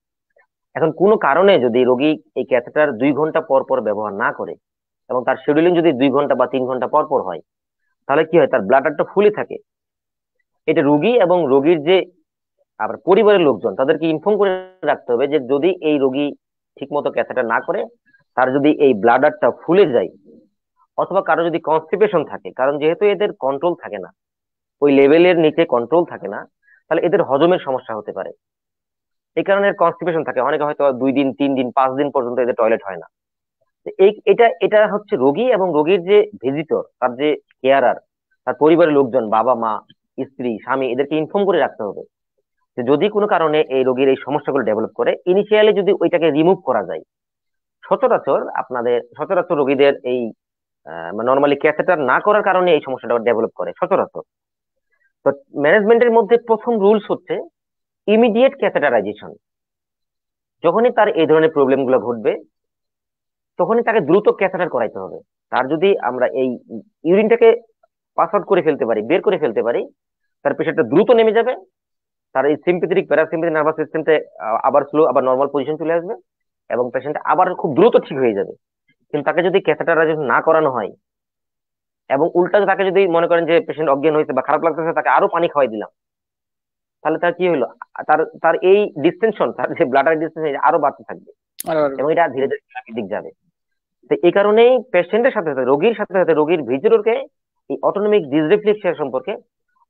এখন কোনো কারণে যদি রোগী এই ক্যাথেটার 2 ঘন্টা পর পর ব্যবহার না করে, এবং তার শিডিউলিং যদি 2 ঘন্টা বা 3 ঘন্টা পর পর হয়, তাহলে কি হয়, তার ব্লাডারটা ফুলে থাকে। এটা রোগী এবং রোগীর যে আবার পরিবারের লোকজন, তাদেরকে ইনফর্ম করে রাখতে হবে যে যদি এই রোগী ঠিক মতো ক্যাথেটার না করে, তার যদি এই ব্লাডারটা ফুলে যায়, অথবা কারো যদি কনস্টিপেশন থাকে, কারণ যেহেতু এদের কন্ট্রোল থাকে না, ওই লেভেলের নিচে কন্ট্রোল থাকে না, তাহলে এদের হজমের সমস্যা হতে পারে। এই কারণে কনস্টিপেশন থাকে, অনেকে হয়তো 2 দিন 3 দিন 5 দিন পর্যন্ত এদের টয়লেট হয় না। তো এটা এটা হচ্ছে রোগী এবং রোগীর যে ভিজিটর, তার যে কেয়ারার, তার পরিবারের লোকজন, বাবা মা, স্ত্রী, স্বামী, এদেরকে ইনফর্ম করে রাখতে হবে যে যদি কোনো কারণে এই রোগীর এই সমস্যাগুলো ডেভেলপ করে, ইনিশিয়ালি যদি ওইটাকে রিমুভ করা যায়। সচরাচর রোগীদের এই নর্মালি ক্যাথেটার না করার কারণে এই সমস্যাটা ডেভেলপ করে সচরাচর। তো ম্যানেজমেন্টের মধ্যে প্রথম রুলস হচ্ছে ইমিডিয়েট ক্যাথেটারাইজেশন। যখনই তার এই ধরনের প্রবলেম গুলো ঘটবে, তখনই তাকে দ্রুত ক্যাথেটার করাইতে হবে। তার যদি আমরা এই ইউরিনটাকে পাস আউট করে ফেলতে পারি, বের করে ফেলতে পারি, তার প্রেশারটা দ্রুত নেমে যাবে, তার এই সিম্পেথেটিক প্যারাসিম্পেথিক নার্ভাস সিস্টেমতে আবার স্লো, আবার নর্মাল পজিশন চলে আসবে, এবং পেশেন্ট আবার খুব দ্রুত ঠিক হয়ে যাবে। কিন্তু তাকে যদি ক্যাথেটারাইজেশন না করানো হয়, এবং উল্টা তাকে যদি মনে করেন যে পেশেন্ট অজ্ঞান হয়েছে বা খারাপ লাগতেছে, তাকে আরো পানি খাওয়াই দিলাম, তাহলে তার কি হলো, তার তার এই ডিস্টেনশন, তার যে ব্লাডার ডিস্টেনশন আরো বাড়তে থাকবে, আর এবং এটা ধীরে ধীরে খারাপের দিক যাবে। তো এই কারণেই পেশেন্টের সাথে সাথে রোগীর সাথে সাথে রোগীর ভিজিটরকে এই অটোনমিক ডিসরিফ্লেক্সিয়া সম্পর্কে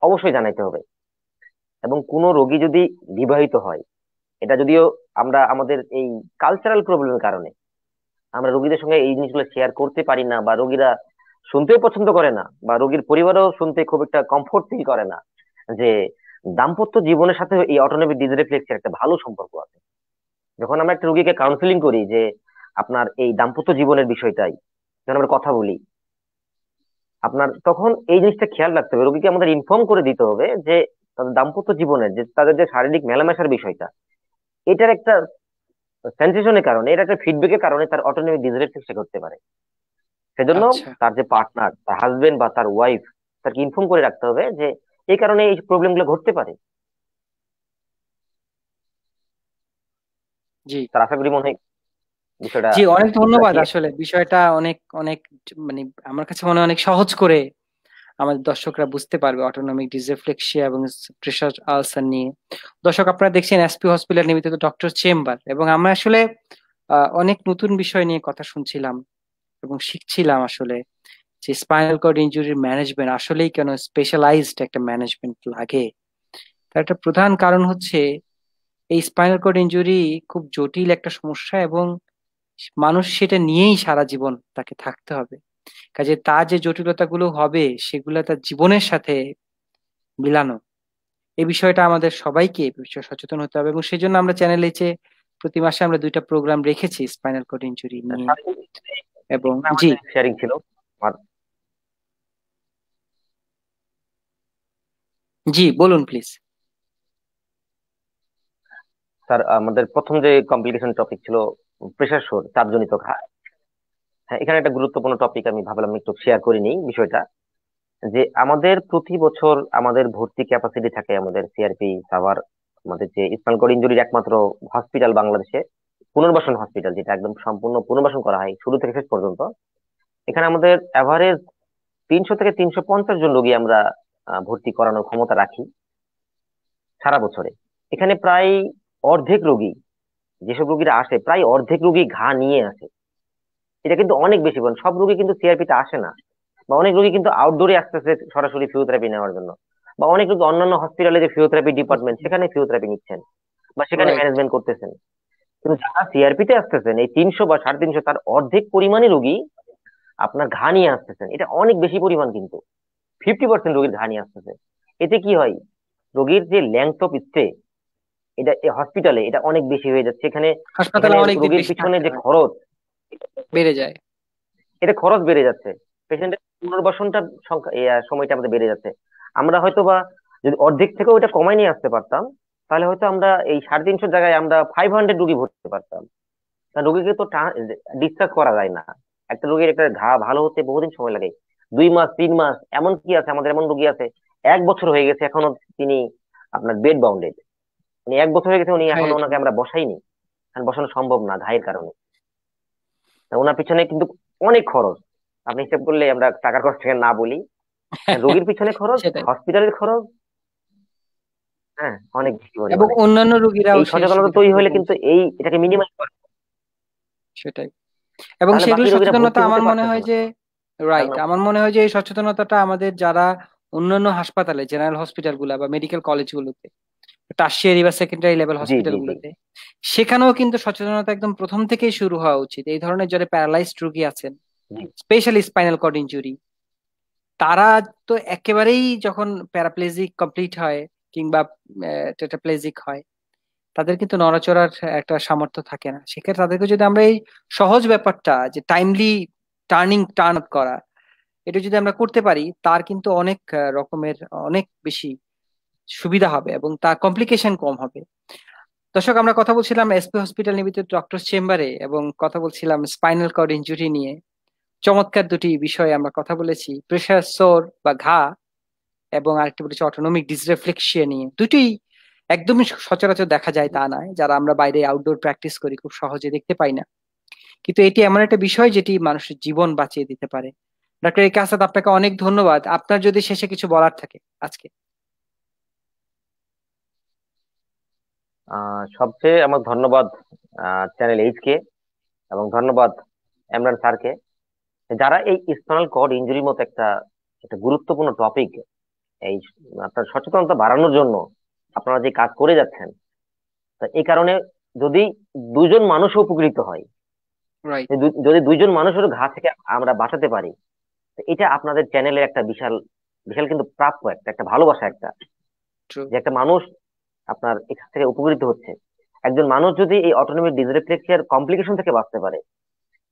অবশ্যই জানাইতে হবে। এবং কোনো রোগী যদি বিবাহিত হয়, এটা যদিও আমরা আমাদের এই কালচারাল প্রবলেমের কারণে আমরা রোগীদের সঙ্গে এই জিনিসগুলো শেয়ার করতে পারি না, বা রোগীরা শুনতেও পছন্দ করে না, বা রোগীর পরিবারও শুনতে খুব একটা কমফোর্ট ফিল করে না, যে দাম্পত্য জীবনের সাথে এই অটোনমিক ডিসরিফ্লেক্সের একটা ভালো সম্পর্ক আছে। যখন আমরা একটা রোগীকে কাউন্সিলিং করি যে আপনার এই দাম্পত্য জীবনের বিষয়টাই যখন আমরা কথা বলি, আপনার তখন এই জিনিসটা খেয়াল রাখতে হবে, রোগীকে আমাদের ইনফর্ম করে দিতে হবে যে তাদের দাম্পত্য জীবনের যে তাদের যে শারীরিক মেলামেশার বিষয়টা, এটার একটা সেন্সেশনের কারণে, এটা একটা ফিডব্যাকের কারণে তার অটোনমিক ডিসরিফ্লেক্সটা করতে পারে। সেজন্য আচ্ছা, তার যে পার্টনার, তার হাজবেন্ড বা তার ওয়াইফ, তাকে ইনফর্ম করে রাখতে হবে যে এই কারণে এই প্রবলেম গুলো ঘটতে পারে। জি তার আশা করি মনে হয় বিষয়টা জি, অনেক কিছুটা ধন্যবাদ। ক্লিয়ার। আসলে বিষয়টা অনেক অনেক মানে আমার কাছে মনে হয় অনেক সহজ করে আমাদের দর্শকরা বুঝতে পারবে অটোনমিক ডিসরিফ্লেক্সিয়া এবং প্রেসার আলসার নিয়ে। দর্শক, আপনারা দেখছেন এসপি হসপিটাল নিয়মিত ডক্টর চেম্বার, এবং আমরা আসলে অনেক নতুন বিষয় নিয়ে কথা শুনছিলাম এবং শিখছিলাম আসলে যে স্পাইনাল কর্ড ইনজুরির ম্যানেজমেন্ট আসলেই কেন স্পেশালাইজড একটা ম্যানেজমেন্ট লাগে। তার একটা প্রধান কারণ হচ্ছে এই স্পাইনাল কর্ড ইনজুরি খুব জটিল একটা সমস্যা, এবং মানুষ সেটা নিয়েই সারা জীবন তাকে থাকতে হবে। কাজে তার যে জটিলতাগুলো হবে সেগুলো তার জীবনের সাথে মিলানো, এই বিষয়টা আমাদের সবাইকে এই বিষয়ে সচেতন হতে হবে, এবং সেই জন্য আমরা চ্যানেলে যে প্রতি মাসে আমরা 2টা প্রোগ্রাম রেখেছি স্পাইনাল কর্ড ইনজুরি নিয়ে। এবং জি, আমাদের শেয়ারিং ছিল। আর জি বলুন প্লিজ। স্যার, আমাদের প্রথম যে কমপ্লিকেশন টপিক ছিল প্রেশার শোর, চাপজনিত ঘা। হ্যাঁ, এখানে একটা গুরুত্বপূর্ণ টপিক আমি ভাবলাম একটু শেয়ার করে নিই বিষয়টা, যে আমাদের প্রতি বছর আমাদের ভর্তি ক্যাপাসিটি থাকে আমাদের সিআরপি সাভার, আমাদের যে স্পাইনাল কর্ড ইনজুরির একমাত্র হসপিটাল বাংলাদেশে, পুনর্বাসন হসপিটাল, যেটা একদম সম্পূর্ণ পুনর্বাসন করা হয় শুরু থেকে শেষ পর্যন্ত। এখানে আমাদের এভারেজ 300 থেকে 350 জন রোগী আমরা ভর্তি করানোর ক্ষমতা রাখি সারা বছরে। এখানে প্রায় অর্ধেক রোগী, যেসব রোগীরা আসে, প্রায় অর্ধেক রোগী ঘা নিয়ে আসে। এটা কিন্তু অনেক বেশি, কারণ সব রোগী কিন্তু সিআরপি তে আসে না, বা অনেক রোগী কিন্তু আউটডোরে আসতেছে সরাসরি ফিজিওথেরাপি নেওয়ার জন্য, বা অনেক রোগী অন্যান্য হসপিটালে যে ফিজিওথেরাপি ডিপার্টমেন্ট সেখানে ফিজিওথেরাপি নিচ্ছেন বা সেখানে রাইট। ম্যানেজমেন্ট করতেছেন। কিন্তু যারা সিআরপি তে আসতেছেন এই 300 বা 350, তার অর্ধেক পরিমাণই রোগী আপনার ঘা নিয়ে আসতেছেন। এটা অনেক বেশি পরিমাণ, কিন্তু 50% রোগীর ঘা নিয়ে আসতেছে। এতে কি হয়, রোগীর যে লেংথ অফ স্টে এটা হসপিটালে এটা অনেক বেশি হয়ে যাচ্ছে। এখানে হাসপাতালে এখানে অনেকদিন রোগীর বেশি পিছনে থাকতে যে হয়, খরচ, বেড়ে যায়। এটা খরচ বেড়ে যাচ্ছে। পেশেন্টের পুনর্বাসনটা সংখ্যা সময়টা আমাদের বেড়ে যাচ্ছে। আমরা হয়তো বা যদি অর্ধেক থেকেও এটা কমাই নিয়ে আসতে পারতাম, তাহলে হয়তো আমরা এই 350 জায়গায় আমরা 500 রুগী ভরতে পারতাম। কারণ রোগীকে তো ডিসচার্জ করা যায় না। একটা রোগীর একটা ঘা ভালো হতে বহুদিন সময় লাগে, 2 মাস 3 মাস, এমন কি আছে আমাদের এমন রোগী আছে 1 বছর হয়ে গেছে এখনো তিনি আপনার বেড বাউন্ডেড। উনি 1 বছর হয়ে গেছে, উনি এখনো ঘায়ের ওনাকে জন্য। আমরা বসাইনি, কারণ বসানো সম্ভব না ঘায়ের কারণে। তা ওনার পিছনে কিন্তু অনেক খরচ। আপনি হিসাব করলে আমরা টাকার খরচ থেকে না বলি, রোগীর পিছনে খরচ, সেটাই। হসপিটালের খরচ, হ্যাঁ, অনেক বেশি এবং পরিমাণে। অন্যান্য রোগীরাও এই সেই সচেতনতা তৈরি সুবিধাগুলো হলে কিন্তু বঞ্চিত। এটাকে মিনিমাইজ করা, সেটাই। এবং তাহলে সেগুলো বাকি রোগীরা সচেতনতা ভর্তি হতে আমার মনে পারতেছে হয় না। যে, কারণ রাইট, আমার মনে হয় যে এই সচেতনতাটা আমাদের যারা অন্যান্য হাসপাতালে, জেনারেল হসপিটাল গুলা বা মেডিকেল কলেজ গুলোতে, টারশিয়ারি বা সেকেন্ডারি লেভেল জি হসপিটাল জি জি গুলোতে, সেখানেও কিন্তু সচেতনতা একদম প্রথম থেকেই শুরু হওয়া উচিত। এই ধরনের যারা প্যারালাইজড রোগী আছেন, জি স্পেশালি স্পাইনাল কর্ড ইনজুরি, তারা তো একেবারেই যখন প্যারাপ্লেজিক কমপ্লিট হয় কিংবা টেট্রাপ্লেজিক হয়, তাদের কিন্তু নড়াচড়ার একটা সামর্থ্য থাকে না। সেক্ষেত্রে তাদেরকে যদি আমরা এই সহজ ব্যাপারটা, যে টাইমলি টার্ন আপ করা, এটা যদি আমরা করতে পারি, তার কিন্তু অনেক রকমের অনেক বেশি সুবিধা হবে এবং তার কমপ্লিকেশন কম হবে। দর্শক, আমরা কথা বলছিলাম এসপি হসপিটাল নিয়মিত ডক্টর চেম্বারে, এবং কথা বলছিলাম স্পাইনাল কর্ড ইনজুরি নিয়ে। চমৎকার দুটি বিষয়ে আমরা কথা বলেছি, প্রেশার সোর বা ঘা, এবং আরেকটা বলেছি অটোনমিক ডিসরেফ্লেক্সিয়া নিয়ে। দুটোই একদমই সচরাচর দেখা যায় তা নয়, যারা আমরা বাইরে আউটডোর প্র্যাকটিস করি খুব সহজে দেখতে পাই না। কিন্তু এটি এমন একটা বিষয় যেটি মানুষের জীবন বাঁচিয়ে দিতে পারে। ডক্টর একে আসাদ, আপনাকে অনেক ধন্যবাদ। আপনার যদি শেষে কিছু বলার থাকে আজকে। সবচেয়ে আমার ধন্যবাদ চ্যানেল এইচ কে, এবং ধন্যবাদ এমরান স্যারকে, যারা এই স্পাইনাল কর্ড ইনজুরির মতো একটা একটা গুরুত্বপূর্ণ টপিক এই আপনার সচেতনতা বাড়ানোর জন্য আপনারা যে কাজ করে যাচ্ছেন। তা এই কারণে যদি 2জন মানুষ উপকৃত হয়, রাইট। যদি 2জন মানুষের ঘা থেকে আমরা বাঁচাতে পারি, তো এটা আপনাদের চ্যানেলের একটা বিশাল বিশাল কিন্তু প্রাপ্য, একটা একটা ভালোবাসা, একটা ট্রু। যে একটা মানুষ আপনার এখান থেকে উপকৃত হচ্ছে। একজন মানুষ যদি এই অটোনমিক ডিসরেফ্লেক্সিয়ার কমপ্লিকেশন থেকে বাঁচতে পারে,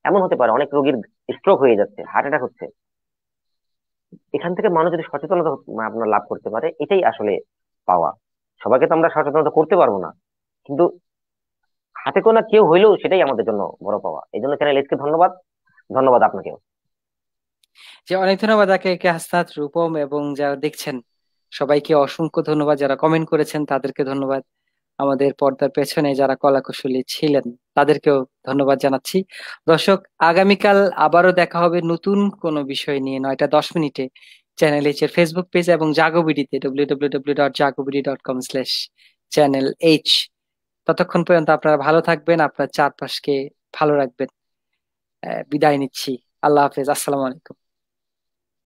এমন হতে পারে অনেক রোগীর স্ট্রোক হয়ে যাচ্ছে, হার্ট অ্যাটাক হচ্ছে, এখান থেকে মানুষ যদি সচেতনতা আপনার লাভ করতে পারে, এটাই আসলে পাওয়া। সবাইকে তো আমরা সচেতনতা করতে পারবো না, কিন্তু হাতে গোনা কেউ হইলেও সেটাই আমাদের জন্য বড় পাওয়া। এই জন্য চ্যানেল এসকে ধন্যবাদ। ধন্যবাদ আপনাকেও। যে অনেক ধন্যবাদ একে একে আস্তাদ, রূপম, এবং যারা দেখছেন সবাইকে অসংখ্য ধন্যবাদ। যারা কমেন্ট করেছেন তাদেরকে ধন্যবাদ। আমাদের পর্দার পেছনে যারা কলাকুশলী ছিলেন তাদেরকেও ধন্যবাদ জানাচ্ছি। দর্শক, আগামীকাল আবারও দেখা হবে নতুন কোনো বিষয় নিয়ে 9টা 10 মিনিটে, চ্যানেল এইচ এর ফেসবুক পেজ এবং জাগোবিডিতে www.jagobidi.com/চ্যানেল এইচ। ততক্ষণ পর্যন্ত আপনারা ভালো থাকবেন, আপনার চারপাশকে ভালো রাখবেন। বিদায় নিচ্ছি। আল্লাহ হাফেজ, আসসালামু আলাইকুম।